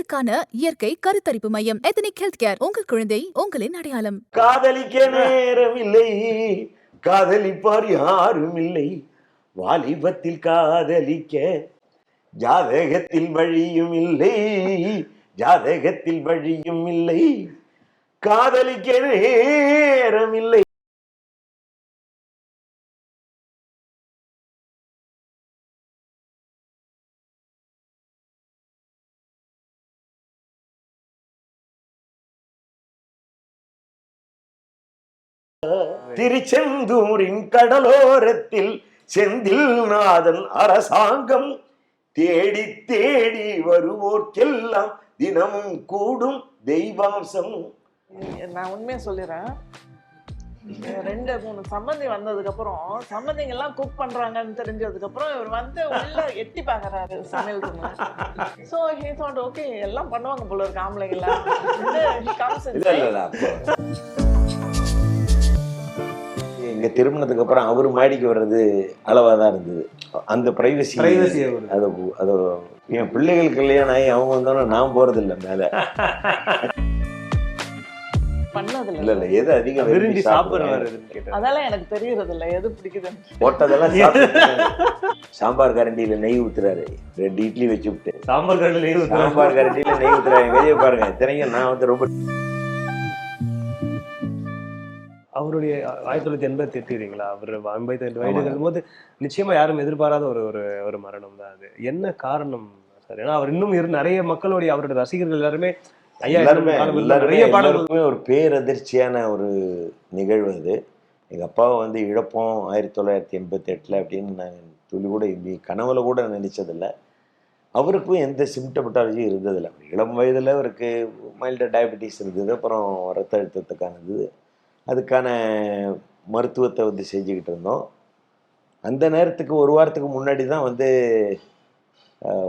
பெண்களுக்கான இயற்கை கருத்தரிப்பு மையம் எத்தனிக் ஹெல்த் கேர். உங்கள் குழந்தை உங்களின் அடையாளம். காதலிக்க நேரம் இல்லை, காதலிப்பார் யாரும் இல்லை, வாலிபத்தில் காதலிக்க ஜாதகத்தில் வழியும் இல்லை, ஜாதகத்தில் வழியும் இல்லை, காதலிக்க நேரம் இல்லை. திருச்செந்தூரின் கடலோரத்தில் செந்தில் நாதன் அரசாங்கம் தேடி தேடி வருவோர்க்கெல்லாம் தினமும் கூடும் தெய்வாம்சம். நான் உண்மையா சொல்லிடுறேன், 2-3 சம்மந்தி வந்ததுக்கு அப்புறம் சம்மந்திங்க எல்லாம் குக் பண்றாங்கன்னு தெரிஞ்சதுக்கு அப்புறம் இவர் வந்து உள்ள எட்டி பாக்குறாரு சமையல் ரூம்ல. சோ ஹி தாட் ஓகே எல்லாம் பண்ணுவாங்க போல இருக்கு ஆம்பளைங்க எல்லாம். எங்க திருமணத்துக்கு அப்புறம் அவரு மாடிக்கு வர்றது அளவாதான் இருந்தது. அந்த பிரைவசி அது என் பிள்ளைகள் கல்யாணம் ஆகி அவங்க வந்தோன்னா நான் போறது இல்லை மேல. பண்ணதில்ல இல்ல எது அதிகம் விரும்பி சாப்பிடுறாரு அதெல்லாம் எனக்கு தெரியறது இல்ல எது பிடிக்குதுன்னு. போட்டதெல்லாம் சாம்பார் கரண்டியில நெய் ஊத்துறாரு, 2 இட்லி வச்சு விட்டு சாம்பார் கரண்டியில நெய் ஊத்துறாரு. வெளியே பாருங்க திரைங்க. நான் வந்து ரொம்ப அவருடைய 1988 அவர் 52 வயது போது நிச்சயமா யாரும் எதிர்பாராத ஒரு மரணம் தான் அது. என்ன காரணம் சார்? ஏன்னா அவர் இன்னும் நிறைய மக்களுடைய அவருடைய ரசிகர்கள் எல்லாருமே எல்லாருமே ஒரு பேரதிர்ச்சியான ஒரு நிகழ்வு அது. எங்க அப்பாவை வந்து இழப்போம் 1988 அப்படின்னு நாங்கள் துளி கூட கனவுல கூட நினைச்சதில்லை. அவருக்கும் எந்த சிம்டமட்டாலஜியும் இருந்ததில்லை. இளம் வயதில் அவருக்கு மைல்டு டயபெட்டிஸ் இருந்தது, அப்புறம் ரத்த அழுத்தத்துக்கானது, அதுக்கான மருத்துவத்தை வந்து செஞ்சுக்கிட்டு இருந்தோம். அந்த நேரத்துக்கு ஒரு வாரத்துக்கு முன்னாடி தான் வந்து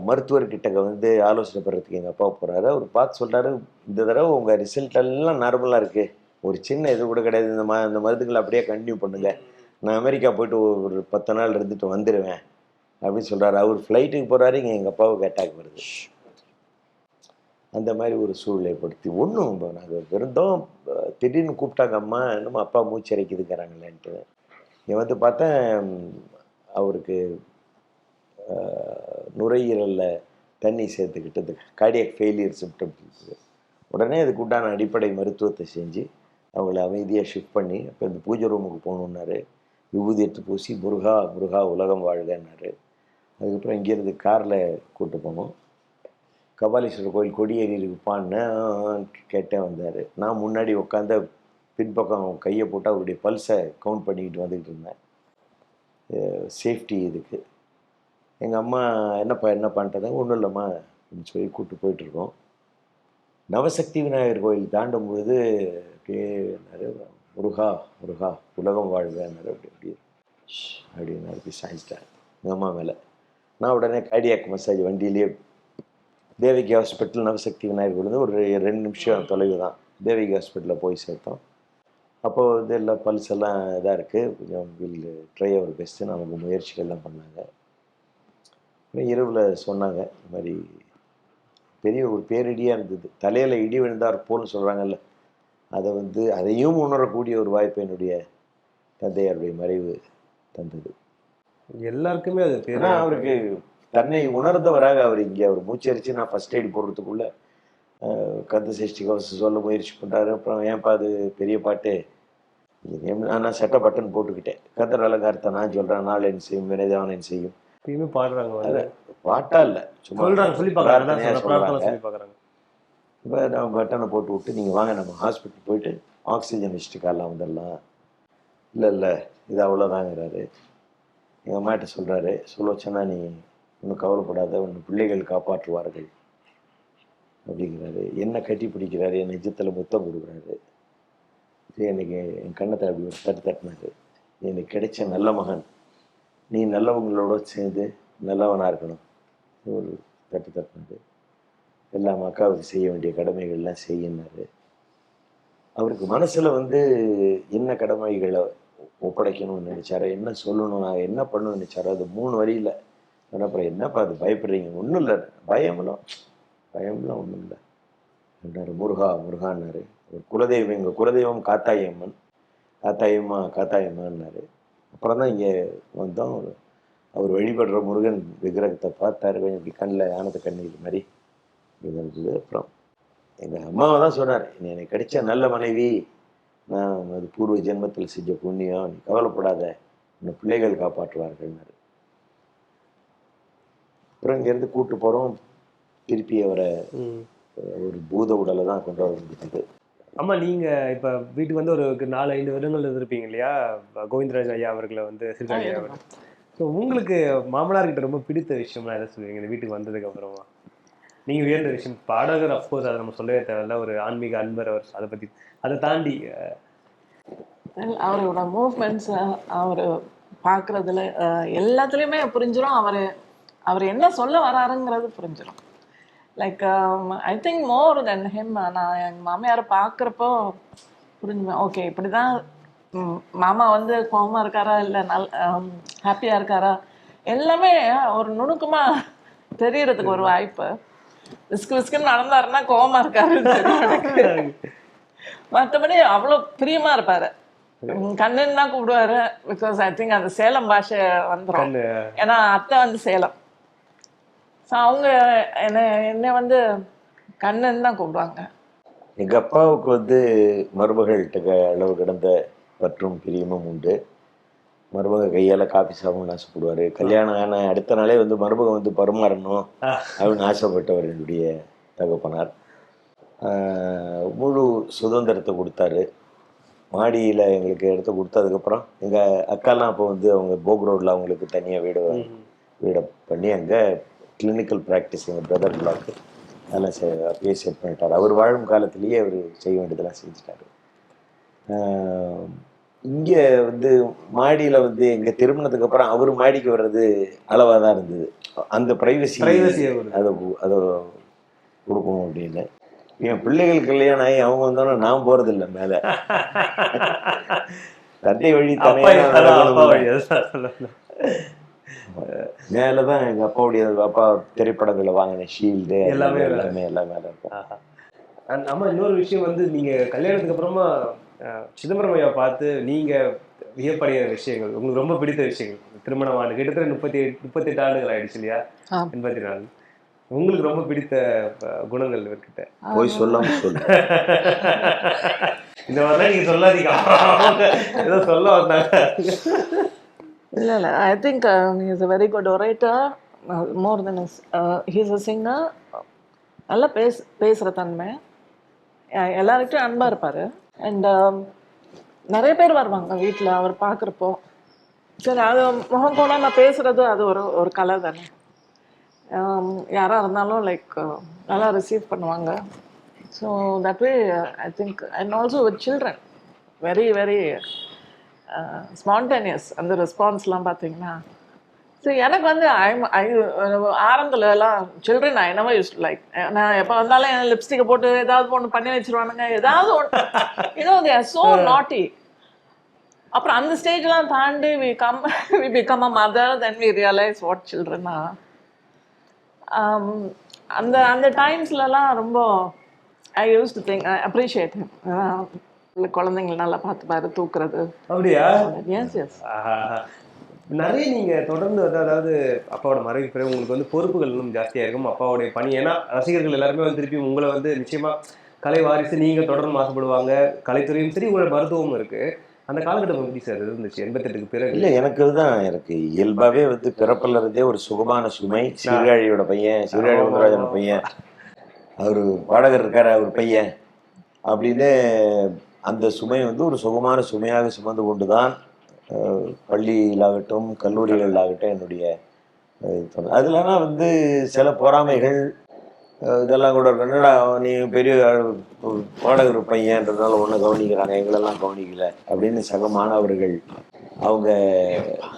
மருத்துவர்கிட்ட வந்து ஆலோசனை பெறத்துக்கு எங்கள் அப்பா போகிறாரு. அவர் பார்த்து சொல்கிறாரு, இந்த தடவை உங்கள் ரிசல்ட் எல்லாம் நார்மலாக இருக்குது, ஒரு சின்ன இது கூட கிடையாது, இந்த மருந்துகளை அப்படியே கண்டினியூ பண்ணுங்க, நான் அமெரிக்கா போயிட்டு ஒரு 10 நாள் இருந்துட்டு வந்துடுவேன் அப்படின்னு சொல்கிறாரு. அவர் ஃப்ளைட்டுக்கு போகிறாரு, இங்கே எங்கள் அப்பாவுக்கு அட்டாக் வருது. அந்த மாதிரி ஒரு சூழ்நிலை ஏற்படுத்தி ஒன்றும் நாங்கள் இருந்தோம். திடீர்னு கூப்பிட்டாங்க, அம்மா என்னமோ அப்பா மூச்சரைக்குதுங்கிறாங்களேன்ட்டு. இங்கே வந்து பார்த்தேன் அவருக்கு நுரையீரலில் தண்ணி சேர்த்துக்கிட்டது, கார்டியக் ஃபெயிலியர் சிம்டம் இருக்குது. உடனே அதுக்கு உண்டான அடிப்படை மருத்துவத்தை செஞ்சு அவங்கள அமைதியாக ஷிஃப்ட் பண்ணி, அப்போ இந்த பூஜை ரூமுக்கு போகணுன்னாரு. விபூதி எடுத்து பூசி முருகா முருகா உலகம் வாழ்கன்னாரு. அதுக்கப்புறம் இங்கேருந்து காரில் கூப்பிட்டு போனோம். கபாலீஸ்வரர் கோயில் கொடியேறி இருக்குப்பான்னு கேட்டே வந்தார். நான் முன்னாடி உட்காந்து பின்பக்கம் கையை போட்டு அவருடைய பல்ஸை கவுண்ட் பண்ணிக்கிட்டு வந்துக்கிட்டு இருந்தேன், சேஃப்டி இதுக்கு. எங்கள் அம்மா என்ன பண்ணுறது, ஒன்றும் இல்லைம்மா அப்படின்னு சொல்லி கூப்பிட்டு போயிட்டுருக்கோம். நவசக்தி விநாயகர் கோயில் தாண்டும் பொழுது முருகா முருகா உலகம் வாழ்வேன்னாரு. அப்படின்னு அப்படி சாய்ச்சிட்டேன் எங்கள் அம்மா மேலே. நான் உடனே கார்டியாக் மசாஜ் வண்டியிலேயே தேவகி ஹாஸ்பிட்டல் நவசக்தி விநாயகர் கோயில் ஒரு 2 நிமிஷம் தொலைவு தான். தேவகி ஹாஸ்பிட்டலில் போய் சேர்த்தோம். அப்போது வந்து எல்லாம் பல்ஸ் எல்லாம் இதாக இருக்குது, கொஞ்சம் வில் ட்ரை அவர் பெஸ்ட்டு நமக்கு முயற்சிகள்லாம் பண்ணாங்க. இரவில் சொன்னாங்க, இந்த மாதிரி பெரிய ஒரு பேரிடியாக இருந்தது, தலையில் இடி விழுந்தார் போல்னு சொல்கிறாங்கல்ல, அதை வந்து அதையும் உணரக்கூடிய ஒரு வாய்ப்பு என்னுடைய தந்தையாருடைய மறைவு தந்தது. எல்லாருக்குமே அது ஏன்னா அவருக்கு தன்னை உணர்ந்தவராக அவர் இங்கே அவர் மூச்சரிச்சு நான் ஃபஸ்ட் எய்ட் போடுறதுக்குள்ளே கந்த சஷ்டி கவசம் சொல்ல முயற்சி பண்ணுறாரு. அப்புறம் ஏன்ப்பா அது பெரிய பாட்டு, நான் சட்ட பட்டன் போட்டுக்கிட்டேன், கந்தர் அலங்காரத்தை நான் சொல்கிறேன், நாள் என்ன செய்யும் வினைதான் என்ன செய்யும் பாடுறாங்க, பாட்டா இல்லை சும்மா சொல்லி பார்க்குறாங்க. இப்போ நம்ம பட்டனை போட்டு விட்டு நீங்கள் வாங்க நம்ம ஹாஸ்பிட்டல் போயிட்டு ஆக்சிஜன் வச்சுட்டு காலைல வந்துடலாம். இல்லை இது அவ்வளோதாங்கிறாரு. எங்கள் அம்மாட்ட சொல்கிறாரு, சொல்ல வச்சோன்னா நீ ஒன்றும் கவலைப்படாத, ஒன்று பிள்ளைகள் காப்பாற்றுவார்கள் அப்படிங்கிறாரு. என்ன கட்டி பிடிக்கிறாரு, என் நிஜத்தில் முத்தம் கொடுக்குறாரு. எனக்கு என் கண்ணத்தை அப்படி ஒரு தட்டினாரு. எனக்கு கிடைச்ச நல்ல மகன், நீ நல்லவங்களோட சேர்ந்து நல்லவனாக இருக்கணும் ஒரு தட்டினாரு. எல்லா அக்காவுக்கு செய்ய வேண்டிய கடமைகள்லாம் செய்யினாரு. அவருக்கு மனசில் வந்து என்ன கடமைகளை ஒப்படைக்கணும்னு நினைச்சாரோ, என்ன சொல்லணும், நான் என்ன பண்ணணும்னு நினைச்சாரோ, அது 3 வரியில். அப்புறம் என்னப்பா அது பயப்படுறீங்க, ஒன்றும் இல்லை பயமெல்லாம் பயம்லாம் ஒன்றும் இல்லை என்றார். முருகான்னாரு. ஒரு குலதெய்வம், எங்கள் குலதெய்வம் காத்தாயம்மன், காத்தாயம்மான்னாரு. அப்புறம் தான் இங்கே வந்தோம். அவர் வழிபடுற முருகன் விக்கிரகத்தை பார்த்தாரு. கொஞ்சம் இப்படி கண்ணில் ஆனந்த கண்ணீர் மாதிரி இருந்தது. அப்புறம் எங்கள் அம்மாவை தான் சொன்னார், எனக்கு கிடைச்ச நல்ல மனைவி, நான் அது பூர்வ ஜென்மத்தில் செஞ்ச புண்ணியம், நீ கவலைப்படாத, உன்னை பிள்ளைகள் காப்பாற்றுவார்கள்னாரு. அப்புறம் இங்கேருந்து கூப்பிட்டு போகிறோம். திருப்பி அவரை ஒரு பூத உடலை தான் கொண்டு வர முடிஞ்சது. ஆமா, நீங்க இப்ப வீட்டுக்கு வந்து ஒரு 4-5 வருடங்கள் இருந்திருப்பீங்க இல்லையா, கோவிந்தராஜ் ஐயா அவர்களை வந்து சிறுகாழி ஐயா அவர். ஸோ உங்களுக்கு மாமனார்கிட்ட ரொம்ப பிடித்த விஷயம்லாம் எதை சொல்லுவீங்க இந்த வீட்டுக்கு வந்ததுக்கு அப்புறமா? நீங்க உயர்ந்த விஷயம் பாடகர், அஃப்கோர்ஸ் அதை நம்ம சொல்லவே தேவையில்ல, ஒரு ஆன்மீக அன்பர் அவர். அதை பத்தி, அதை தாண்டி அவரோட மூவ்மெண்ட்ஸ், அவர் பார்க்குறதுல எல்லாத்துலேயுமே புரிஞ்சிடும். அவர் என்ன சொல்ல வராருங்கிறது புரிஞ்சிடும். Like I think more then him. நான் எங்கள் மாமியாரை பார்க்குறப்போ புரிஞ்சுவேன், ஓகே இப்படி தான் மாமா வந்து கோவமாக இருக்காரா இல்லை ஹாப்பியாக இருக்காரா, எல்லாமே ஒரு நுணுக்கமாக தெரியறதுக்கு ஒரு வாய்ப்பு. விஸ்குன்னு நடந்தாருன்னா கோவமாக இருக்காரு, மற்றபடி அவ்வளோ பிரியமாக இருப்பார். கண்ணுன்னு தான் கூப்பிடுவாரு. பிகாஸ் ஐ திங்க் அந்த சேலம் பாஷை வந்துடும், ஏன்னா அத்தை வந்து சேலம். ஸோ அவங்க என்னை வந்து கண்ணுன்னு தான் கூப்பிடுவாங்க. எங்கள் அப்பாவுக்கு வந்து மருமகள்கிட்ட அளவு கிடந்த பற்றும் பிரியமும் உண்டு. மருமக கையால் காஃபி சாப்பிடணும்னு ஆசைப்படுவார். கல்யாணம் ஆன அடுத்த நாளே வந்து மருமகம் வந்து பருமாறணும் அப்படின்னு ஆசைப்பட்டவர் என்னுடைய தகப்பனார். முழு சுதந்திரத்தை கொடுத்தாரு. மாடியில் எங்களுக்கு இடத்த கொடுத்ததுக்கப்புறம் எங்கள் அக்காலாம் அப்போ வந்து அவங்க போக் ரோடில் அவங்களுக்கு தனியாக வீடை பண்ணி அங்கே கிளினிக்கல் ப்ராக்டிஸ் எங்கள் பிரதர் பிளாக்கு அதெல்லாம் அப்பயே செட் பண்ணிட்டார். அவர் வாழும் காலத்திலேயே அவர் செய்ய வேண்டியதெல்லாம் செஞ்சுட்டார். இங்கே வந்து மாடியில் வந்து எங்கள் திருமணத்துக்கு அப்புறம் அவர் மாடிக்கு வர்றது அளவாக தான் இருந்தது. அந்த ப்ரைவசி அதை கொடுக்கணும் அப்படின்னு. என் பிள்ளைகள் கல்யாணம் ஆகி அவங்க வந்தோன்னா நான் போகிறதில்ல மேலே. தந்தை வழி மேலே தான் எங்கள் அப்பா திரைப்படங்களை வாங்கின ஷீல்டு எல்லாமே எல்லாம் மேலே இருக்கும். ஆமா, இன்னொரு விஷயம் வந்து நீங்க கல்யாணத்துக்கு அப்புறமா சிதம்பரம் ஐயா பார்த்து நீங்க வியப்படைய விஷயங்கள், உங்களுக்கு ரொம்ப பிடித்த விஷயங்கள், திருமணம் ஆண்டு கிட்டத்தட்ட 38 ஆண்டுகள் ஆயிடுச்சு இல்லையா, 84. உங்களுக்கு ரொம்ப பிடித்த குணங்கள் இவர்கிட்ட போய் சொல்லாம சொல்லு. இந்த மாதிரிலாம் நீங்க சொல்லாதீங்க, ஏதோ சொல்ல வந்தாங்க. இல்லை I think he is a very good orator, more than he is a singer. நல்லா பேசுகிற தன்மை, எல்லாருக்கிட்டையும் அன்பாக இருப்பார். அண்ட் நிறைய பேர் வருவாங்க வீட்டில் அவர் பார்க்குறப்போ. சரி, அது முகம் கூட நான் பேசுகிறது அது ஒரு கலை தானே. யாராக இருந்தாலும் லைக் நல்லா ரிசீவ் பண்ணுவாங்க. So that way I think. And also with children very very spontaneous. அந்த ரெஸ்பான்ஸ்லாம் பார்த்தீங்கன்னா, ஸோ எனக்கு வந்து ஆரம்பத்தில் எல்லாம் children I never used like. நான் எப்போ வந்தாலும் என் லிப்ஸ்டிக்கை போட்டு ஏதாவது ஒன்று பண்ணி வச்சிருவானுங்க, ஏதாவது ஒன்று, யூனோ தே ஆர் ஸோ நாட்டி. அப்புறம் அந்த ஸ்டேஜ்லாம் தாண்டி we become a mother, then we realise what சில்ட்ரனா. அந்த டைம்ஸ்லலாம் ரொம்ப I use to think appreciate him. குழந்தைங்களை நல்லா பார்த்துப்பாரு, தூக்குறது. அப்படியா? Yes yes. நிறைய நீங்க தொடர்ந்து அதாவது அப்பாவோட மறைவு பிறகு உங்களுக்கு வந்து பொறுப்புகள் இன்னும் ஜாஸ்தியா இருக்கும் அப்பாவுடைய பணி. ஏன்னா ரசிகர்கள் எல்லாருமே வந்து திருப்பி உங்களை வந்து நிச்சயமா கலை வாரிசு நீங்க தொடர்ந்து ஆசைப்படுவாங்க. கலைத்துறையும் சரி, உங்களோட மருத்துவமும் இருக்கு. அந்த காலகட்டம் எப்படி சார் இருந்துச்சு 88க்கு பிறகு? இல்லை, எனக்கு இயல்பாகவே வந்து பிறப்பில் இருந்தே ஒரு சுகமான சுமை. சீர்காழியோட பையன், சீர்காழி குந்தராஜனோட பையன், அவர் பாடகர் இருக்கார், அவர் பையன் அப்படின்னு அந்த சுமை வந்து ஒரு சுகமான சுமையாக சுமந்து கொண்டு தான் பள்ளியிலாகட்டும் கல்லூரிகளாகட்டும் என்னுடைய அதுலனா வந்து சில பொறாமைகள் இதெல்லாம் கூட இருக்கு. என்னடா நீ பெரிய பாடகர் பையன்றதுனால ஒன்றை கவனிக்கிறாங்க, எங்களெல்லாம் கவனிக்கல அப்படின்னு சக மாணவர்கள் அவங்க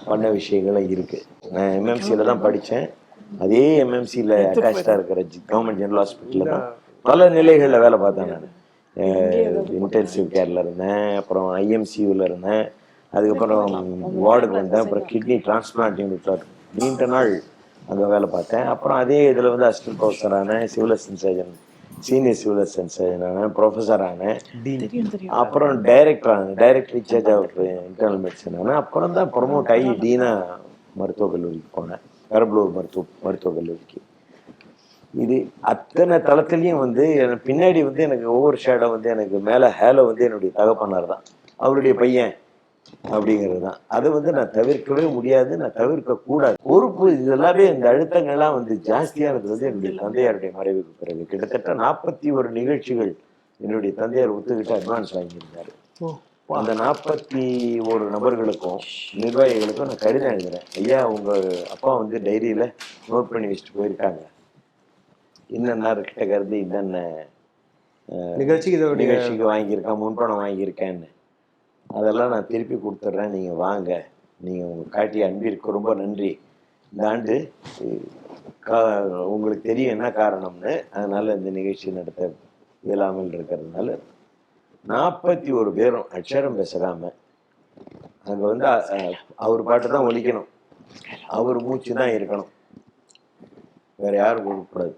பண்ண விஷயங்களும் இருக்குது. நான் எம்எம்சியில் தான் படித்தேன். அதே எம்எம்சியில் அட்டாச்சாக இருக்கிற கவர்மெண்ட் ஜெனரல் ஹாஸ்பிட்டலில் தான் பல நிலைகளில் வேலை பார்த்தேன். நான் இன்டென்சிவ் கேரில் இருந்தேன், அப்புறம் ஐஎம்சியூவில் இருந்தேன், அதுக்கப்புறம் வார்டுக்கு வந்தேன், அப்புறம் கிட்னி டிரான்ஸ்பிளான்ட் யூனிட்டில் நீண்ட நாள் அங்கே வேலை பார்த்தேன். அப்புறம் அதே இதில் வந்து அசிஸ்டன்ட் ப்ரொஃபஸர் ஆனேன், civil assistant surgeon, senior civil assistant surgeon ஆனேன், ப்ரொஃபஸர் ஆனேன். தெரியும். அப்புறம் டைரக்டர் ஆனேன், director incharge of internal medicine ஆனேன். அப்புறம் தான் ப்ரொமோட் ஆகி டீனா மருத்துவக் கல்லூரிக்கு போனேன், பெரம்பலூர் மருத்துவக் கல்லூரிக்கு. இது அத்தனை தளத்துலையும் வந்து எனக்கு பின்னாடி வந்து எனக்கு ஒவ்வொரு ஷேடோ வந்து எனக்கு மேலே ஹேலோ வந்து என்னுடைய தகப்பனார் தான், அவருடைய பையன் அப்படிங்கிறது தான். அதை வந்து நான் தவிர்க்கவே முடியாது, நான் தவிர்க்க கூடாது. பொறுப்பு இது எல்லாமே இந்த அழுத்தங்கள்லாம் வந்து ஜாஸ்தியானது வந்து என்னுடைய தந்தையாருடைய மறைவுக்கு பிறகு. கிட்டத்தட்ட 41 நிகழ்ச்சிகள் என்னுடைய தந்தையார் ஒத்துக்கிட்டு அட்வான்ஸ் வாங்கியிருந்தாரு. அந்த 41 நபர்களுக்கும் நிர்வாகிகளுக்கும் நான் கடிதம் எழுதுறேன். ஐயா, உங்க அப்பா வந்து டைரியில நோட் பண்ணி வச்சுட்டு போயிருக்காங்க, இன்னென்ன கிட்ட கருது இன்னென்ன நிகழ்ச்சிக்கு வாங்கியிருக்கேன், முன்பணம் வாங்கியிருக்கேன்னு. அதெல்லாம் நான் திருப்பி கொடுத்துட்றேன், நீங்கள் வாங்க, நீங்கள் உங்கள் காட்டிய அன்பிற்கு ரொம்ப நன்றி. இந்த ஆண்டு உங்களுக்கு தெரியும் என்ன காரணம்னு, அதனால் இந்த நிகழ்ச்சி நடத்த இயலாமல் இருக்கிறதுனால 41 பேரும் அக்ஷரம் பேசலாமல் அங்கே வந்து அவர் பாட்டு தான் ஒலிக்கணும், அவர் மூச்சு தான் இருக்கணும், வேற யாரும் கொடுக்கக்கூடாது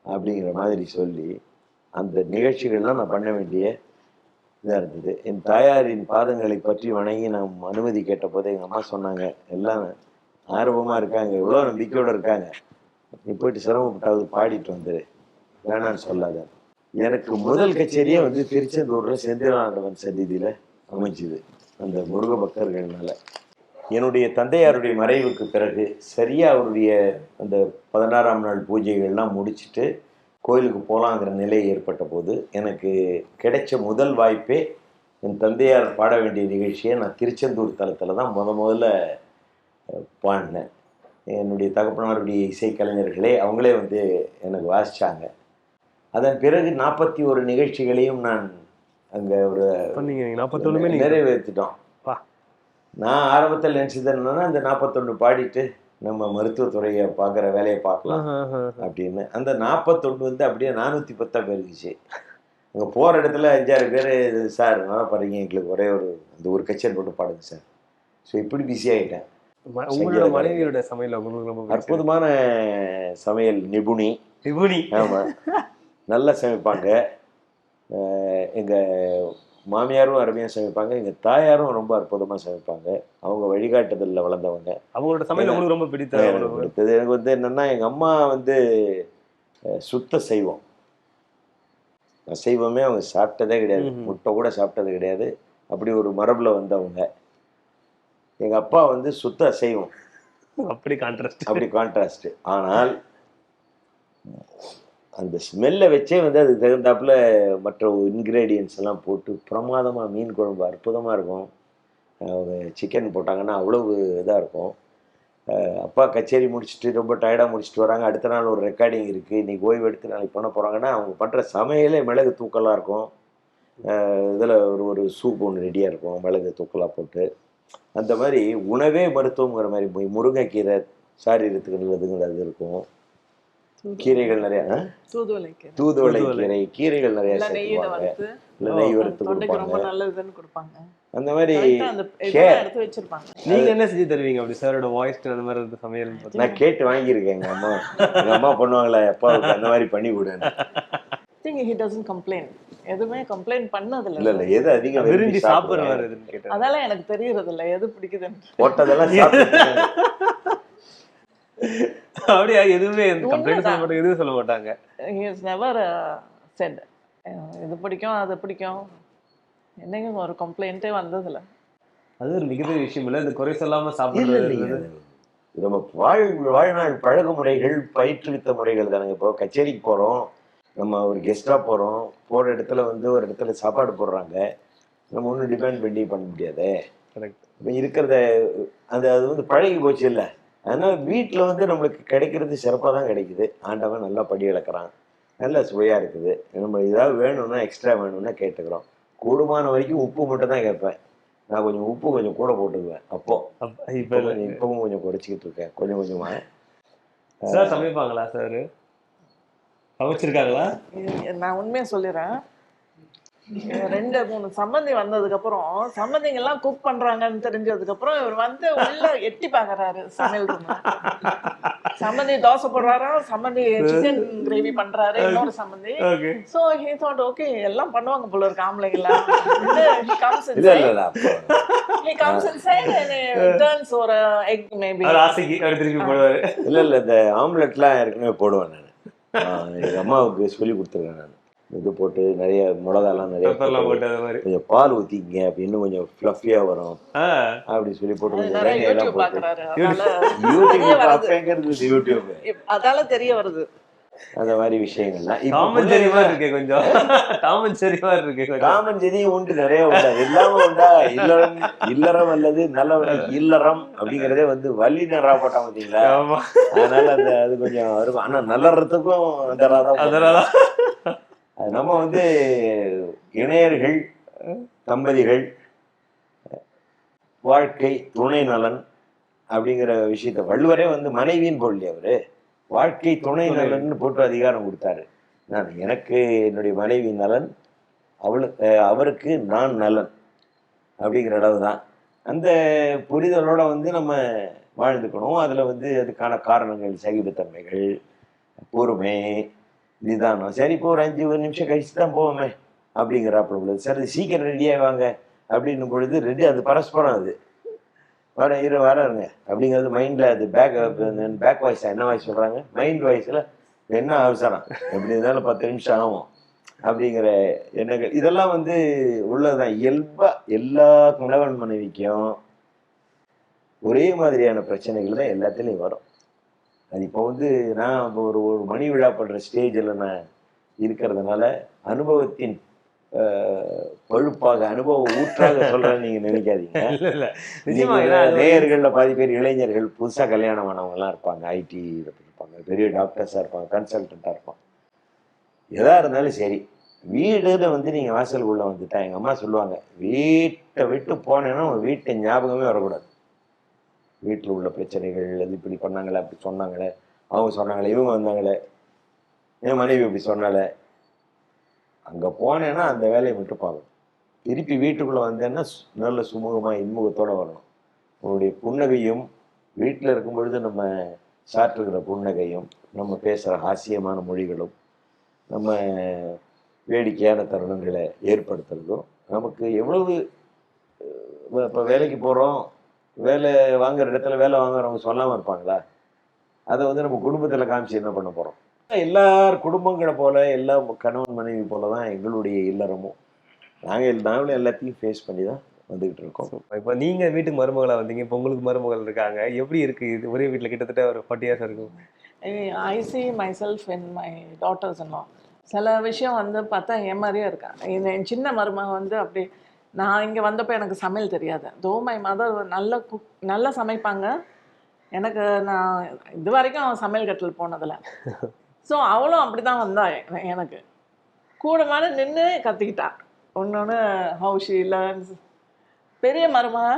அப்படிங்கிற மாதிரி சொல்லி அந்த நிகழ்ச்சிகள்லாம் நான் பண்ண வேண்டிய இதாக இருந்தது. என் தாயாரின் பாதங்களை பற்றி வணங்கி நாம் அனுமதி கேட்ட போது எங்கள் அம்மா சொன்னாங்க, எல்லாம் ஆர்வமாக இருக்காங்க, எவ்வளோ நம்பிக்கையோடு இருக்காங்க, நீ போயிட்டு சிரமப்பட்டாவது பாடிட்டு வந்துரு, வேணான்னு சொல்லாத. எனக்கு முதல் கச்சேரியே வந்து திருச்செந்தூரில் செந்திலாண்டவன் சந்நிதியில் அமைஞ்சுது அந்த முருக பக்தர்கள்னால. என்னுடைய தந்தையாருடைய மறைவுக்கு பிறகு சரியாக அவருடைய அந்த 16ஆம் நாள் பூஜைகள்லாம் முடிச்சுட்டு கோயிலுக்கு போகலாங்கிற நிலை ஏற்பட்ட போது எனக்கு கிடைச்ச முதல் வாய்ப்பே என் தந்தையார் பாட வேண்டிய நிகழ்ச்சியை நான் திருச்செந்தூர் தலத்தில் தான் முதல்ல பாடினேன். என்னுடைய தகப்பனாருடைய இசைக்கலைஞர்களே அவங்களே வந்து எனக்கு வாசித்தாங்க. அதன் பிறகு 41 நிகழ்ச்சிகளையும் நான் அங்கே ஒரு நிறைவேற்றிட்டோம். நான் ஆரம்பத்தில் நினச்சது என்னன்னா, அந்த 41 பாடிட்டு நம்ம மருத்துவத்துறையை பார்க்குற வேலையை பார்க்கலாம் அப்படின்னு. அந்த 41 வந்து அப்படியே 410 போயிருக்குச்சு. அங்கே போகிற இடத்துல 5-6 பேர், சார் நல்லா பாருங்க, எங்களுக்கு ஒரே அந்த ஒரு கச்சேரி போட்டு பாடுங்க சார். ஸோ இப்படி பிஸி ஆகிட்டேன். மனைவியோட சமையல் அற்புதமான சமையல் நிபுணி. ஆமாம், நல்லா சமைப்பாங்க. எங்கள் மாமியாரும் அருமையாக சமைப்பாங்க, எங்கள் தாயாரும் ரொம்ப அற்புதமாக சமைப்பாங்க. அவங்க வழிகாட்டுதலில் வளர்ந்தவங்க. அவங்களோட சமையல் உங்களுக்கு ரொம்ப பிடித்தது. எனக்கு வந்து என்னென்னா, எங்கள் அம்மா வந்து சுத்த சைவம், அசைவமே அவங்க சாப்பிட்டதே கிடையாது, முட்டை கூட சாப்பிட்டது கிடையாது. அப்படி ஒரு மரபில் வந்தவங்க. எங்கள் அப்பா வந்து சுத்த அசைவம். அப்படி கான்ட்ராஸ்ட். ஆனால் அந்த ஸ்மெல்லை வச்சே வந்து அதுக்கு தகுந்தாப்புல மற்ற இன்க்ரீடியன்ஸ் எல்லாம் போட்டு பிரமாதமாக மீன் குழம்பு அற்புதமாக இருக்கும். அவங்க சிக்கன் போட்டாங்கன்னா அவ்வளவு இதாக இருக்கும். அப்பா கச்சேரி முடிச்சுட்டு ரொம்ப டயர்டாக முடிச்சுட்டு வராங்க, அடுத்த நாள் ஒரு ரெக்கார்டிங் இருக்குது, இன்றைக்கி ஓய்வு எடுத்து நாளைக்கு பண்ண போகிறாங்கன்னா அவங்க பண்ணுற சமையலே மிளகு தூக்கலாக இருக்கும். இதில் ஒரு சூப் ஒன்று ரெடியாக இருக்கும் மிளகு தூக்கலாக போட்டு. அந்த மாதிரி உணவே மருத்துவங்கிற மாதிரி முருங்கைக்கீரை சாரீரத்துக்கு நல்லதுங்கிறது இருக்கும். கீரைகள் நிறைய, தூதுவளை கீரை, கீரைகள் நிறைய சேர்த்துக்குவாங்க, நெய் வறுத்து கொடுப்பாங்க. அந்த மாதிரி நீங்க என்ன செஞ்சு தருவீங்க அப்படி சாரோட வாய்ஸ் அந்த மாதிரி சமையல்? நான் கேட்டு வாங்கியிருக்கேன். எங்க அம்மா பண்ணுவாங்களா, எப்பா அந்த மாதிரி பண்ணி விடுன்னு. he doesn't complain. எதுவுமே கம்ப்ளைண்ட் பண்ணதில்லை. இல்ல எது அதிகம் விரும்பி சாப்பிடுறாரு அதெல்லாம் எனக்கு தெரியறது இல்லை, எது பிடிக்குதுன்னு. போட்டதெல்லாம் அப்படியா? எதுவுமே எதுவும் சொல்ல மாட்டாங்க. he has never said இது பிடிக்கும் அது பிடிக்கும், என்னங்க ஒரு கம்ப்ளைண்ட்டே வந்ததில்ல. அது ஒரு மிகப்பெரிய விஷயம் இல்லை, இந்த குறை சொல்லாம சாப்பிடுறது. நம்ம வாழ்நாள் பழகு முறைகள், பயிற்றுவித்த முறைகள் தானே. இப்போ கச்சேரிக்கு போறோம், நம்ம ஒரு கெஸ்டா போறோம், போற இடத்துல வந்து ஒரு இடத்துல சாப்பாடு போடுறாங்க, நம்ம ஒன்றும் டிபெண்ட் பண்ண முடியாது. இப்போ இருக்கிறத அது வந்து பழகி போச்சு இல்லை. அதனால் வீட்டில் வந்து நம்மளுக்கு கிடைக்கிறது சிறப்பாக தான் கிடைக்குது. ஆண்டவன் நல்லா படி இழக்கிறான், நல்லா சுவையாக இருக்குது. நம்ம ஏதாவது வேணும்னா எக்ஸ்ட்ரா வேணும்னா கேட்டுக்கிறோம். கூடுமான வரைக்கும் உப்பு மட்டும் தான் கேட்பேன். நான் கொஞ்சம் உப்பு கொஞ்சம் கூட போட்டுக்குவேன். இப்பவும் கொஞ்சம் குறைச்சிக்கிட்டு இருக்கேன் கொஞ்சம் கொஞ்சமாக. சார் சமைப்பாங்களா? சார் சமைச்சிருக்காங்களா? நான் உண்மையாக சொல்லிடுறேன், 2-3 சம்பந்தி வந்ததுக்கு அப்புறம் சம்பந்திங்க எல்லாம் குக் பண்றாங்கன்னு தெரிஞ்சதுக்கு அப்புறம் இவர் வந்து உள்ள எட்டி பாக்குறாரு சமையல் ரூம். சம்பந்தி தோசை போடுறாரா, சம்பந்தி சிக்கன் கிரேவி பண்றாரு, இன்னொரு சம்பந்தி. Okay. So he thought okay எல்லாம் பண்ணுவாங்க போல இருக்கு ஆம்பளைங்களா. he comes இல்ல inside, இல்ல அப்போ he comes inside and he turns ஒரு egg maybe. அவர் ஆசைக்கு அவர் திருப்பி போடுவாரு. இல்ல இந்த ஆம்லெட்லாம் ஏற்கனவே போடுவேன் நான். எங்க அம்மாவுக்கு சொல்லி கொடுத்துருக்கேன் நான். இது போட்டு நிறைய மிளகாலாம் நிறைய பெப்பர்லாம் போட்டு அது மாதிரி. கொஞ்சம் பால் ஊற்றிங்க அப்படி இன்னும் கொஞ்சம் ஃப்ளஃபியா வரும் அப்படி சொல்லி போட்டு கொஞ்சம் நிறைய வெங்காயம் எல்லாம் யூடியூப் போட்டு பாக்குறாரு, அதனால யூடியூப் பார்ப்பேங்கிறது யூடியூப் அதால தெரிய வருது அந்த மாதிரி விஷயங்கள்லாம். டாமன் ஜெரி மாதிரி இருக்கு கொஞ்சம். டாமன் ஜெரி மாதிரி இருக்கு கொஞ்சம். காமன் செடியும் உண்டு, நிறைய உண்டு. அது எல்லாமே உண்டா? இல்லறம் இல்லறம் அல்லது நல்ல இல்லறம் அப்படிங்கறதே வந்து வள்ளி நிறா போட்டான் பார்த்தீங்களா? ஆமா. அதனால அது கொஞ்சம் இருக்கும். ஆனா நல்லறதுக்கும் அந்த ராதான். அதனால நம்ம வந்து இணையர்கள், தம்பதிகள், வாழ்க்கை துணை நலன் அப்படிங்கிற விஷயத்த வள்ளுவரே வந்து மனைவின்னு போடலையே அவரு, வாழ்க்கை துணை நலன்னு போட்டு அதிகாரம் கொடுத்தாரு. நான் எனக்கு என்னுடைய மனைவி நலன், அவளுக்கு அவருக்கு நான் நலன் அப்படிங்கிற அளவு தான். அந்த புரிதலோட வந்து நம்ம வாழ்ந்துக்கணும். அதில் வந்து அதுக்கான காரணங்கள் சகிப்புத்தன்மைகள், பொறுமை, நிதானம். சரி இப்போ ஒரு 5 நிமிஷம் கழிச்சு தான் போவோமே அப்படிங்கிறாப்புல உள்ளது. சரி சீக்கிரம் ரெடியாக வாங்க அப்படின்னும் பொழுது ரெடி, அது பரஸ்பரம். அது வரங்க அப்படிங்கிறது மைண்டில், அது பேக் வாய்ஸா என்ன வாய்ஸ் சொல்கிறாங்க, மைண்ட் வாய்ஸில் என்ன அவசரம் எப்படி இருந்தாலும் 10 நிமிஷம் ஆகும் அப்படிங்கிற எண்ணங்கள் இதெல்லாம் வந்து உள்ளதுதான். இயல்பாக எல்லா கணவன் மனைவிக்கும் ஒரே மாதிரியான பிரச்சனைகள் தான் எல்லாத்துலேயும் வரும். அது இப்போ வந்து நான் ஒரு மணி விழா பண்ணுற ஸ்டேஜில் நான் இருக்கிறதுனால அனுபவத்தின் பழுப்பாக, அனுபவ ஊற்றாக சொல்றேன்னு நீங்க நினைக்காதீங்க. நேயர்கள்ல பாதி பேர் இளைஞர்கள், புதுசா கல்யாணம் ஆனவங்க எல்லாம் இருப்பாங்க, ஐடி இருப்பாங்க, பெரிய டாக்டர்ஸா இருப்பாங்க, கன்சல்டண்டா இருப்பாங்க. எதா இருந்தாலும் சரி, வீடுன்னு வந்து நீங்க வாசலுக்குள்ள வந்துட்டா, எங்க அம்மா சொல்லுவாங்க, வீட்டை விட்டு போனேன்னா உங்க வீட்டை ஞாபகமே வரக்கூடாது. வீட்டில் உள்ள பிரச்சனைகள், அது இப்படி பண்ணாங்களே, அப்படி சொன்னாங்களே, அவங்க சொன்னாங்களே, இவங்க வந்தாங்களே, என் மனைவி இப்படி சொன்னாலே, அங்கே போனேன்னா அந்த வேலையை விட்டு பார்க்கணும். திருப்பி வீட்டுக்குள்ளே வந்தேன்னா நல்ல சுமூகமாக இன்முகத்தோடு வரணும். உன்னுடைய புன்னகையும், வீட்டில் இருக்கும் பொழுது நம்ம சாற்றுகிற புன்னகையும், நம்ம பேசுகிற ஹாஸ்யமான மொழிகளும், நம்ம வேடிக்கையான தருணங்களை ஏற்படுத்துறதும் நமக்கு எவ்வளவு. இப்போ வேலைக்கு போகிறோம், வேலை வாங்குற இடத்துல வேலை வாங்குறவங்க சொல்லாமல் இருப்பாங்களா? அதை வந்து நம்ம குடும்பத்தில் காமிச்சு என்ன பண்ண போகிறோம்? எல்லார் குடும்பங்களை போல, எல்லா கணவன் மனைவி போல தான் எங்களுடைய இல்லறமும். நாங்களும் எல்லாத்தையும் ஃபேஸ் பண்ணி தான் வந்துகிட்டு இருக்கோம். இப்போ நீங்க வீட்டுக்கு மருமகளா வந்தீங்க, இப்போ உங்களுக்கு மருமகள் இருக்காங்க, எப்படி இருக்கு இது? ஒரே வீட்டில் கிட்டத்தட்ட ஒரு 40 years இருக்கும். ஐ see myself in my daughters-in-law. சில விஷயம் வந்து பார்த்தா என் மாதிரியே இருக்காங்க. என் சின்ன மருமக வந்து அப்படி, நான் இங்கே வந்தப்போ எனக்கு சமையல் தெரியாது. தோ மை மதர் நல்லா சமைப்பாங்க. எனக்கு நான் இது வரைக்கும் சமையல் கட்டில் போனதில்லை. ஸோ அவளும் அப்படி தான் வந்தா. எனக்கு கூட மேலே நின்று கற்றுக்கிட்டா ஒன்று ஹவு ஷி லேர்ன்ஸ். பெரிய மருமக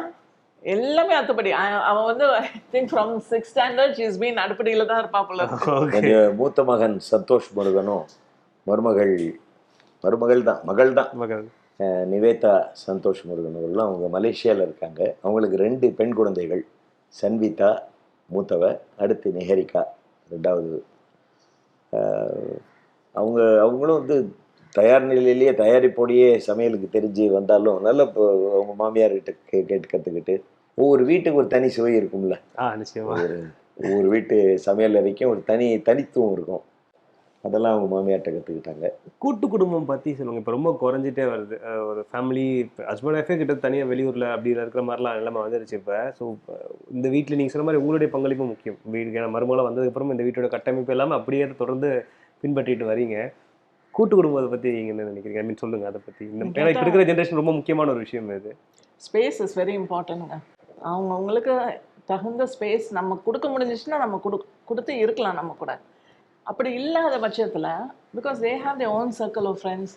எல்லாமே அத்துப்படி. அவன் வந்து I think from 6th standard she's been அடுப்படியில் தான் இருப்பாப்புல. மூத்த மகன் சந்தோஷ் முருகனும் மருமகள் தான் நிவேதா சந்தோஷ் முருகன் அவர்களும் அவங்க மலேசியாவில் இருக்காங்க. அவங்களுக்கு 2 பெண் குழந்தைகள், சன்விதா மூத்தவ, அடுத்து நிஹரிகா 2வது. அவங்களும் வந்து தயார் நிலையிலேயே, தயாரிப்போடையே சமையலுக்கு தெரிஞ்சு வந்தாலும் நல்ல அவங்க மாமியார்கிட்ட கேட்டு கற்றுக்கிட்டு, ஒவ்வொரு வீட்டுக்கு ஒரு தனி சுவை இருக்கும்ல. ஒவ்வொரு வீட்டு சமையல் அறைக்கும் ஒரு தனித்துவம் இருக்கும். அதெல்லாம் அவங்க மாமியார்கிட்ட கற்றுக்கிட்டாங்க. கூட்டு குடும்பம் பற்றி சொல்லுங்க. இப்போ ரொம்ப குறைஞ்சிட்டே வருது. ஒரு ஃபேமிலி ஹஸ்பண்ட் ஒய்ஃபே கிட்ட தனியாக வெளியூரில் அப்படி இருக்கிற மாதிரிலாம் எல்லாமே வந்துருச்சு இப்போ. ஸோ இந்த வீட்டில் நீங்கள் சொன்ன மாதிரி உங்களுடைய பங்களிப்பு முக்கியம். வீடு மருமகளாக வந்ததுக்கப்புறம் இந்த வீட்டோட கட்டமைப்பு எல்லாமே அப்படியே தொடர்ந்து பின்பற்றிட்டு வரீங்க. கூட்டு குடும்பத்தை பற்றி நீங்கள் என்ன நினைக்கிறீங்க? ஐ மீன் சொல்லுங்கள் அதை பற்றி. ஏன்னா இப்போ இருக்கிற ஜென்ரேஷன் ரொம்ப முக்கியமான ஒரு விஷயம் இது. ஸ்பேஸ் இஸ் வெரி இம்பார்ட்டன்ட்ங்க. அவங்களுக்கு தகுந்த ஸ்பேஸ் நம்ம கொடுக்க முடிஞ்சிச்சுன்னா நம்ம கொடுத்து இருக்கலாம் நம்ம கூட. அப்படி இல்லாத பட்சத்தில், because they have their own circle of friends,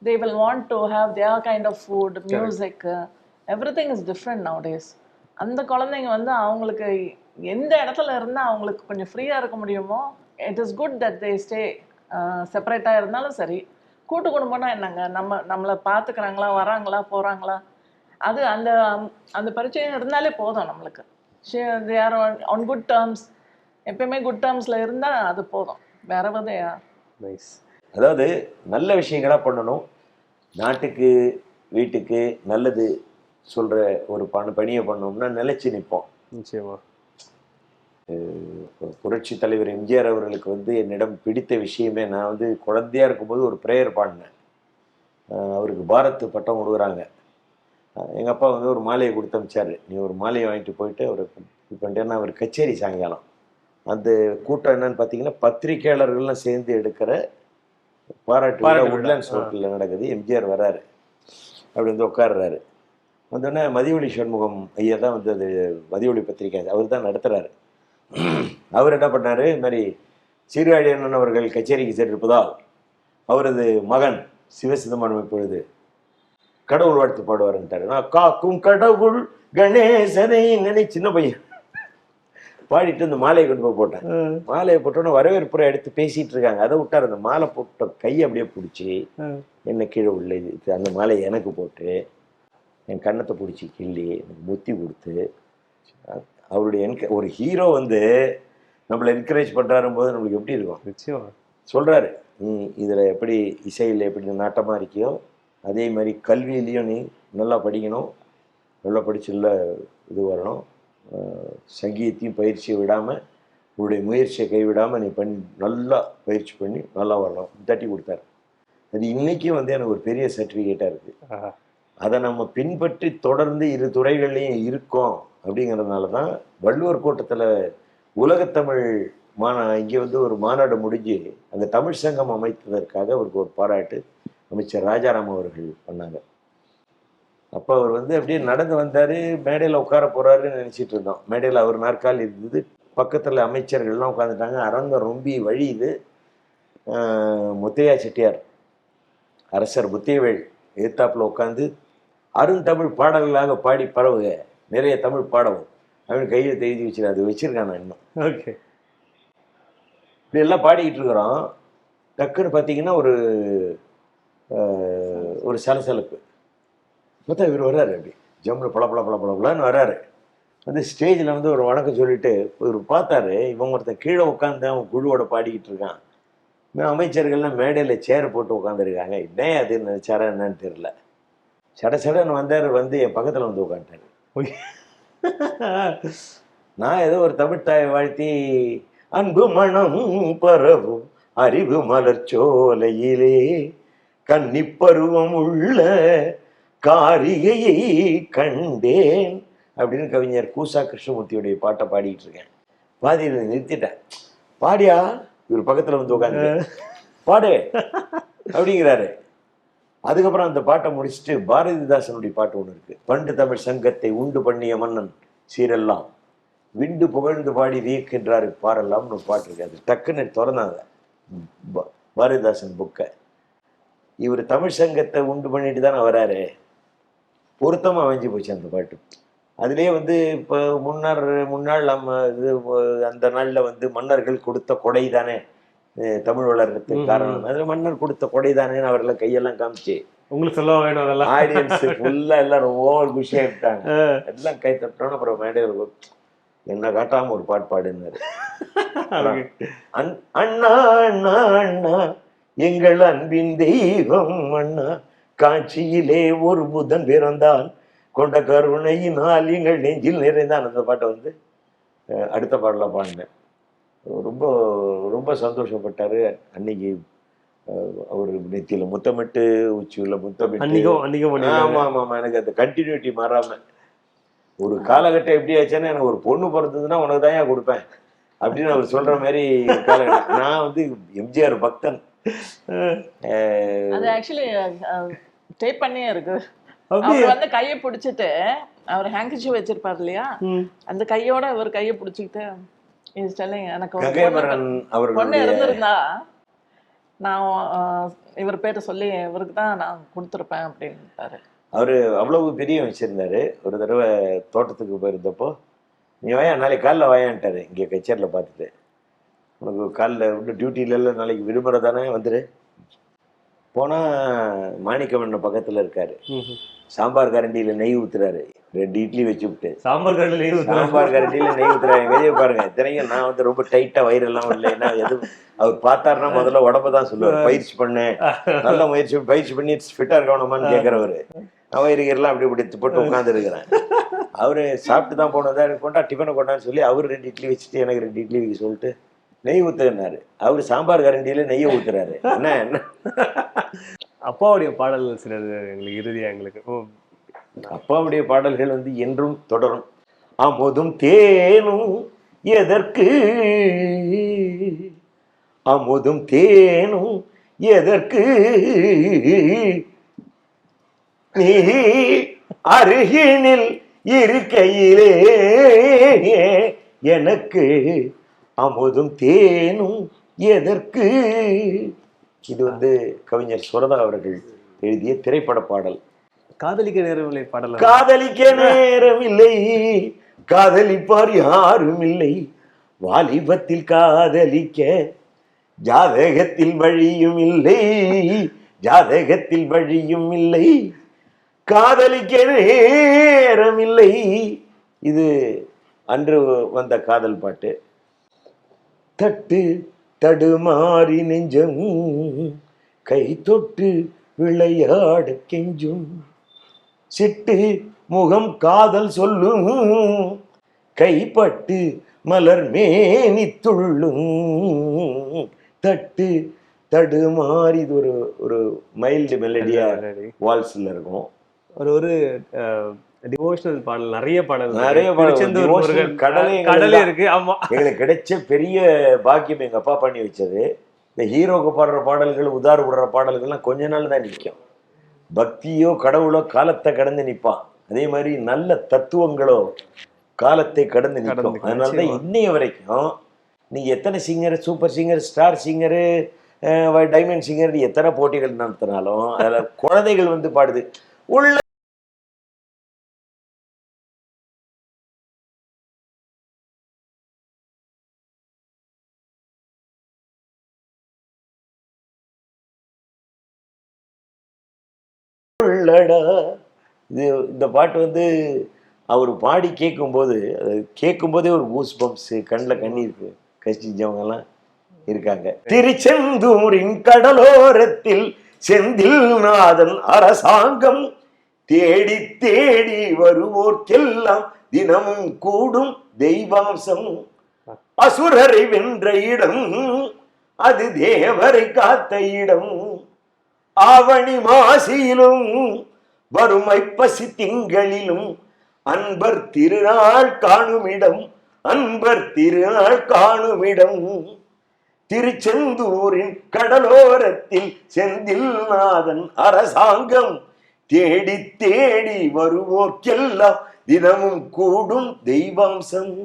they will want to have their kind of food, music, everything is different nowadays. அந்த குழந்தைங்க வந்து அவங்களுக்கு எந்த இடத்துல இருந்தால் அவங்களுக்கு கொஞ்சம் ஃப்ரீயாக இருக்க முடியுமோ, it is good that they stay செப்பரேட்டாக இருந்தாலும் சரி. கூட்டு குடும்பம்னா என்னங்க, நம்மளை பார்த்துக்கிறாங்களா, வராங்களா, போகிறாங்களா, அது அந்த அந்த பரிச்சயம் இருந்தாலே போதும் நம்மளுக்கு. They are on good terms, எப்பயுமே குட் டேர்ம்ஸில் இருந்தால் அது போதும். வேற வதையா. நைஸ். அதாவது நல்ல விஷயங்களா பண்ணணும், நாட்டுக்கு வீட்டுக்கு நல்லது சொல்ற ஒரு பணியை பண்ணோம்னா நிலைச்சு நிற்போம். நிச்சயமா. புரட்சி தலைவர் எம்ஜிஆர் அவர்களுக்கு வந்து என்னிடம் பிடித்த விஷயமே, நான் வந்து குழந்தையா இருக்கும்போது ஒரு ப்ரேயர் பாடினேன். அவருக்கு பாரத் பட்டம் கொடுக்குறாங்க. எங்கள் அப்பா வந்து ஒரு மாலையை கொடுத்து அனுப்பிச்சாரு, நீ ஒரு மாலையை வாங்கிட்டு போயிட்டு அவருக்கு இது பண்ணிட்டேன்னா அவர் கச்சேரி சாயங்காலம். அந்த கூட்டம் என்னன்னு பார்த்தீங்கன்னா பத்திரிகையாளர்கள்லாம் சேர்ந்து எடுக்கிற பாராட்டு விழா உட்லாண்ட்ஸ் ஹோட்டலில் நடக்குது. எம்ஜிஆர் வராரு, அப்படி வந்து உட்காடுறாரு. வந்தோடனே மதிவொலி சண்முகம் ஐயா தான் வந்து அது மதிவொலி பத்திரிகை அவர் தான் நடத்துகிறாரு. அவர் என்ன பண்ணார், இது மாதிரி சீர்காழி அண்ணன் அவர்கள் கச்சேரிக்கு சென்றிருப்பதால் அவரது மகன் சிவசிதம்பரம் இப்பொழுது கடவுள் வாழ்த்து பாடுவார்ன்ட்டாரு. நான் காக்கும் கடவுள் கணேசனை நினை சின்ன பையன் பாடிட்டு இந்த மாலையை கொண்டு போய் போட்டேன். மாலையை போட்டோன்னே வரவேற்புரை எடுத்து பேசிட்டு இருக்காங்க. அதை விட்டார், அந்த மாலை போட்ட கையை அப்படியே பிடிச்சி என்ன கீழே உள்ள அந்த மாலையை எனக்கு போட்டு என் கன்னத்தை பிடிச்சி கிள்ளி எனக்கு முத்தி கொடுத்து, அவருடைய ஒரு ஹீரோ வந்து நம்மளை என்கரேஜ் பண்ணுறாரும் போது நம்மளுக்கு எப்படி இருக்கும். நிச்சயமா சொல்கிறாரு, நீ இதில் எப்படி இசையில் எப்படி நாட்டமாக இருக்கியோ அதே மாதிரி கல்வியிலையும் நீ நல்லா படிக்கணும், நல்லா படிச்சு இல்லை இது வரணும், சங்கீதத்தையும் பயிற்சியை விடாமல் உன்னுடைய முயற்சியை கைவிடாமல் நீ நல்லா பயிற்சி பண்ணி நல்லா வரணும் தட்டி கொடுத்தாரு. அது இன்றைக்கும் வந்து எனக்கு ஒரு பெரிய சர்டிஃபிகேட்டாக இருக்குது. அதை நம்ம பின்பற்றி தொடர்ந்து இரு துறைகள்லையும் இருக்கோம். அப்படிங்கிறதுனால தான் வள்ளுவர் கோட்டத்தில் உலகத்தமிழ் இங்கே வந்து ஒரு மாநாடு முடிஞ்சு அந்த தமிழ் சங்கம் அமைத்ததற்காக அவருக்கு ஒரு பாராட்டு அமைச்சர் ராஜாராம் அவர்கள் பண்ணாங்க. அப்போ அவர் வந்து அப்படியே நடந்து வந்தார், மேடையில் உட்கார போகிறாருன்னு நினச்சிட்டு இருந்தோம். மேடையில் அவர் நாற்காலி இருந்தது, பக்கத்தில் அமைச்சர்கள்லாம் உட்காந்துட்டாங்க, அரங்கம் ரொம்பி வழியுது. முத்தையா செட்டியார் அரசர் முத்தையவேள் எதிர்த்தாப்பில் உட்காந்து அருந்தமிழ் பாடல்களாக பாடி பரவுக, நிறைய தமிழ் பாடவும் அப்படின்னு கையில் எழுதி வச்சிருக்கேன். அது வச்சிருக்கான் நான் இன்னும். ஓகே. இப்படி எல்லாம் பாடிக்கிட்டு இருக்கிறோம். டக்குன்னு பார்த்தீங்கன்னா ஒரு சலசலப்பு. பார்த்தா இவர் வர்றாரு, அப்படி ஜம்மில் பளபளன்னு வர்றாரு. வந்து ஸ்டேஜில் வந்து ஒரு வணக்கம் சொல்லிட்டு இவர் பார்த்தாரு, இவன் ஒருத்தன் கீழே உட்காந்து அவன் குழுவோட பாடிக்கிட்டு இருக்கான். அமைச்சர்கள்லாம் மேடையில் சேர் போட்டு உட்காந்துருக்காங்க. என்ன அதுன்னு நினச்சாரா என்னன்னு தெரியல. சடன்னு வந்தார், வந்து என் பக்கத்தில் வந்து உட்காந்துட்டாரு. நான் ஏதோ ஒரு தமிழ்த்தாயை வாழ்த்தி அன்பு மனம் பரவும் அறிவு மலர்ச்சோலையிலே கன்னிப்பருவம் உள்ள காரிகையை கண்டேன் அப்படின்னு கவிஞர் கூசா கிருஷ்ணமூர்த்தியுடைய பாட்டை பாடிக்கிட்டு இருக்கேன். பாதியில் நிறுத்திட்டேன். பாடியா? இவர் பக்கத்தில் வந்து உட்காந்து பாடு அப்படிங்கிறாரு. அதுக்கப்புறம் அந்த பாட்டை முடிச்சுட்டு பாரதிதாசனுடைய பாட்டு ஒன்று இருக்கு. பண்டு தமிழ் சங்கத்தை உண்டு பண்ணிய மன்னன் சீரெல்லாம் விண்டு புகழ்ந்து பாடி வியக்கின்றாரு பாரெல்லாம்னு ஒரு பாட்டு இருக்கு. அது டக்குன்னு திறந்தாங்க பாரதிதாசன் புக்கை. இவர் தமிழ் சங்கத்தை உண்டு பண்ணிட்டு தானே வராரு, பொருத்தமாக அமைஞ்சு போச்சு அந்த பாட்டு. அதுலேயே வந்து இப்போ முன்னாள் நம்ம இது அந்த நாளில் வந்து மன்னர்கள் கொடுத்த கொடை தானே தமிழ் வளர்றதுக்கு காரணம். அது மன்னர் கொடுத்த கொடை தானேன்னு அவரெல்லாம் கையெல்லாம் காமிச்சு உங்களுக்கு சொல்ல வேணும். அதெல்லாம் ஆடியன்ஸ் ஃபுல்லாக எல்லாம் ரொம்ப குஷியாக எடுத்தாங்க. எல்லாம் கை தட்டோன்னு அப்புறம் மேடையில் என்ன காட்டாமல் ஒரு பாட்டு பாடுனாரு. அண்ணா அண்ணா அண்ணா எங்கள் அன்பின் தெய்வம் அண்ணா, காட்சியிலே ஒரு புதன் பிறந்தான் கொண்ட கருணையினால் எங்கள் நெஞ்சில் நிறைந்தான். அந்த பாட்டை வந்து அடுத்த பாடலாம் பாடினேன். ரொம்ப ரொம்ப சந்தோஷப்பட்டாரு அன்னைக்கு. அவர் நெத்தியில் முத்தமிட்டு உச்சியில் முத்தமிட்டு. ஆமாம், எனக்கு அந்த கண்டினியூட்டி மாறாம ஒரு காலகட்டம் எப்படி ஆச்சுன்னா, எனக்கு ஒரு பொண்ணு பிறந்ததுன்னா உனக்கு தான் ஏன் கொடுப்பேன் அப்படின்னு அவர் சொல்ற மாதிரி காலகட்டம். நான் வந்து எம்ஜிஆர் பக்தன். அது ஆக்சுவலி டேப் பண்ணியே இருக்கு. அவர் வந்து கையை பிடிச்சிட்டு அவர் ஹேங்கர்ஷிப் வச்சிருப்பாரு இல்லையா, அந்த கையோட இவர் கையை பிடிச்சிக்கிட்டு எனக்கு பொண்ணு இருந்திருந்தா நான் இவர் பேரை சொல்லி இவருக்கு தான் நான் கொடுத்துருப்பேன் அப்படின்ட்டாரு. அவரு அவ்வளவு பெரிய வச்சிருந்தாரு. ஒரு தடவை தோட்டத்துக்கு போயிருந்தப்போ, நீ வாயா நாளைக்கு காலைல வாயான்ட்டாரு. இங்கே கச்சேரியில் பார்த்துட்டு, உனக்கு காலைல வந்து டியூட்டியில நாளைக்கு விடுமுறை தானே வந்துரு. போனால் மாணிக்கமண்ணன் பக்கத்தில் இருக்காரு. சாம்பார் கரண்டியில் நெய் ஊற்றுறாரு. 2 இட்லி வச்சு விட்டு சாம்பார் கரண்டியில் சாம்பார் கரண்டியில் நெய் ஊற்றுறாரு. வெளியே பாருங்க. இத்தனைக்கும் நான் வந்து ரொம்ப டைட்டாக வயிறெல்லாம் இல்லைன்னா எதுவும் அவர் பார்த்தாருன்னா முதல்ல உடம்ப தான் சொல்லுவார். பயிற்சி பண்ணு, நல்ல பயிற்சி பண்ணி ஃபிட்டாக இருக்கணுமான்னு கேட்குறவர். நான் வயிறுலாம் அப்படி இப்படி போட்டு உட்காந்துருக்கிறேன். அவர் சாப்பிட்டு தான் போனதா கொண்டா டிஃபனை கொண்டான்னு சொல்லி அவர் 2 இட்லி வச்சுட்டு எனக்கு 2 இட்லி வைக்க சொல்லிட்டு நெய் ஊற்றுனாரு. அவர் சாம்பார் கரண்டியில் நெய்யை ஊற்றுறாரு. என்ன அப்பாவுடைய பாடல்கள் சிலது எங்களுக்கு இறுதியாக எங்களுக்கு அப்பாவுடைய பாடல்கள் வந்து என்றும் தொடரும். அமுதும் தேனும் எதற்கு, அமுதும் தேனும் எதற்கு, நீ அருகினில் இருக்கையிலே எனக்கு அமுதும் தேனும் எதற்கு. இது வந்து கவிஞர் சுரதா அவர்கள் எழுதிய திரைப்பட பாடல். காதலிக்க நேரமில்லை பாடல். காதலிக்க நேரமில்லை, காதலிப்பார் யாரும் இல்லை, வாலிபத்தில் காதலிக்க ஜாதகத்தில் வழியும் இல்லை, ஜாதகத்தில் வழியும் இல்லை, காதலிக்க நேரமில்லை. இது அன்று வந்த காதல் பாட்டு. தட்டு தடுமாறி நெஞ்சம் கை தொட்டு விளையாட கெஞ்சும், சிட்டு முகம் காதல் சொல்லும், கைப்பட்டு மலர் மேனி துள்ளும், தட்டு தடுமாறி. இது ஒரு மைல்டு மெலடியா வால்ஸ்ல இருக்கும். ஒரு டிவோஷனல் பாடல், நிறைய பாடல் கடலே இருக்கு. ஆமா, எங்களுக்கு கிடைச்ச பெரிய பாக்கியம் எங்க அப்பா பண்ணி வச்சது. இந்த ஹீரோக்கு பாடுற பாடல்கள், உதார விடுற பாடல்கள்லாம் கொஞ்ச நாள் தான் நிற்கும். பக்தியோ கடவுளோ காலத்தை கடந்து நிற்பான். அதே மாதிரி நல்ல தத்துவங்களோ காலத்தை கடந்து நிற்கும். அதனாலதான் இன்னைய வரைக்கும் நீங்க எத்தனை singer, super singer, star singer, diamond singer, எத்தனை போட்டிகள் நடத்தினாலும் அதுல குழந்தைகள் வந்து பாடுது. உள்ள இது இந்த பாட்டு வந்து அவர் பாடி கேட்கும்போது, அது கேட்கும்போதே ஒரு கூஸ் பம்ப்ஸ், கண்ணில் கண்ணீர் கசிஞ்சவங்கெல்லாம் இருக்காங்க. திருச்செந்தூரின் கடலோரத்தில் செந்தில் நாதன் அரசாங்கம் தேடி தேடி வருவோர்க்கெல்லாம் தினமும் கூடும் தெய்வாம்சம், அசுரரை வென்ற இடம் அது தேவரை காத்த இடம், ஆவணி மாசியிலும் வறுமை பசி திங்களிலும் அன்பர் திருநாள் காணுமிடம், அன்பர் திருநாள் காணுமிடம், திருச்செந்தூரின் கடலோரத்தில் செந்தில் நாதன் அரசாங்கம் தேடி தேடி வருவோர்க்கெல்லாம் தினமும் கூடும் தெய்வாம்சம்.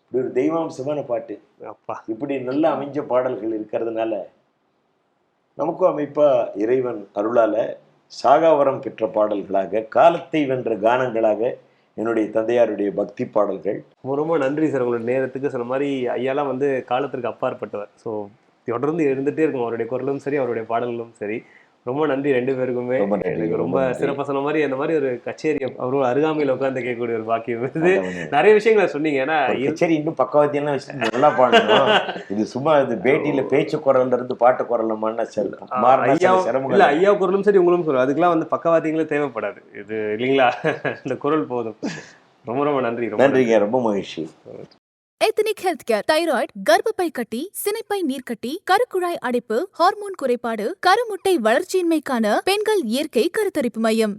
இப்படி ஒரு தெய்வாம்சமான பாட்டு. அப்பா, இப்படி நல்ல அமைஞ்ச பாடல்கள் இருக்கிறதுனால நமக்கும் அமைப்பா இறைவன் அருளால சாகாவரம் பெற்ற பாடல்களாக, காலத்தை வென்ற கானங்களாக என்னுடைய தந்தையாருடைய பக்தி பாடல்கள். ரொம்ப நன்றி சார். உங்களோட நேரத்துக்கு சொன்ன மாதிரி ஐயாலாம் வந்து காலத்திற்கு அப்பாற்பட்டவர். ஸோ தொடர்ந்து இருந்துகிட்டே இருக்கும் அவருடைய குரலும் சரி, அவருடைய பாடல்களும் சரி. ரொம்ப நன்றி 2 பேருக்குமே. எனக்கு ரொம்ப சிறப்பாக சொன்ன மாதிரி அந்த மாதிரி ஒரு கச்சேரி அவரோட அருகாமையில் உட்காந்து கேட்கக்கூடிய ஒரு பாக்கியம் இருக்குது. நிறைய விஷயங்களை சொன்னீங்க. ஏன்னா கச்சேரி இன்னும் பக்கவாத்தியெல்லாம் வச்சு நல்லா பாடணும். இது சும்மா இது பேட்டியில பேச்சு குரல்ல இருந்து பாட்டு குரல் ஐயா குரலும் சரி, உங்களும் சொல்லுவோம். அதுக்கெல்லாம் வந்து பக்கவாத்தியங்களே தேவைப்படாது. இது இல்லைங்களா, இந்த குரல் போதும். ரொம்ப ரொம்ப நன்றி. நன்றிங்க, ரொம்ப மகிழ்ச்சி. Ethnic health care. தைராய்டு, கர்ப்பப்பை கட்டி, சினைப்பை நீர்க்கட்டி, கருக்குழாய் அடைப்பு, ஹார்மோன் குறைபாடு, கருமுட்டை வளர்ச்சியின்மைக்கான பெண்கள் இயற்கை கருத்தரிப்பு மையம்.